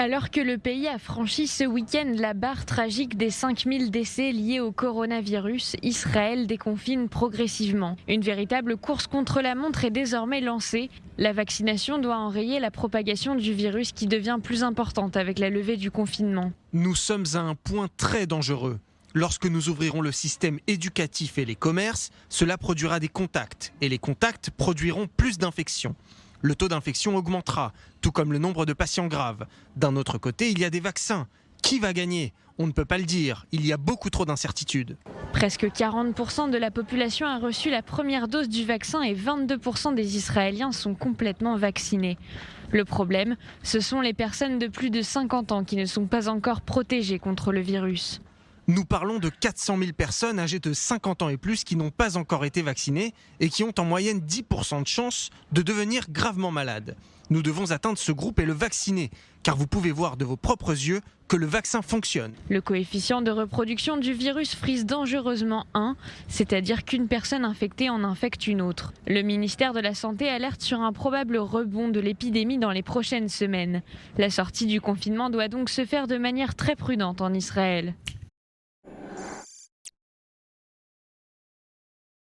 Alors que le pays a franchi ce week-end la barre tragique des 5000 décès liés au coronavirus, Israël déconfine progressivement. Une véritable course contre la montre est désormais lancée. La vaccination doit enrayer la propagation du virus qui devient plus importante avec la levée du confinement. Nous sommes à un point très dangereux. Lorsque nous ouvrirons le système éducatif et les commerces, cela produira des contacts et les contacts produiront plus d'infections. Le taux d'infection augmentera, tout comme le nombre de patients graves. D'un autre côté, il y a des vaccins. Qui va gagner ? On ne peut pas le dire, il y a beaucoup trop d'incertitudes. Presque 40% de la population a reçu la première dose du vaccin et 22% des Israéliens sont complètement vaccinés. Le problème, ce sont les personnes de plus de 50 ans qui ne sont pas encore protégées contre le virus. Nous parlons de 400 000 personnes âgées de 50 ans et plus qui n'ont pas encore été vaccinées et qui ont en moyenne 10% de chances de devenir gravement malades. Nous devons atteindre ce groupe et le vacciner, car vous pouvez voir de vos propres yeux que le vaccin fonctionne. Le coefficient de reproduction du virus frise dangereusement 1, c'est-à-dire qu'une personne infectée en infecte une autre. Le ministère de la Santé alerte sur un probable rebond de l'épidémie dans les prochaines semaines. La sortie du confinement doit donc se faire de manière très prudente en Israël.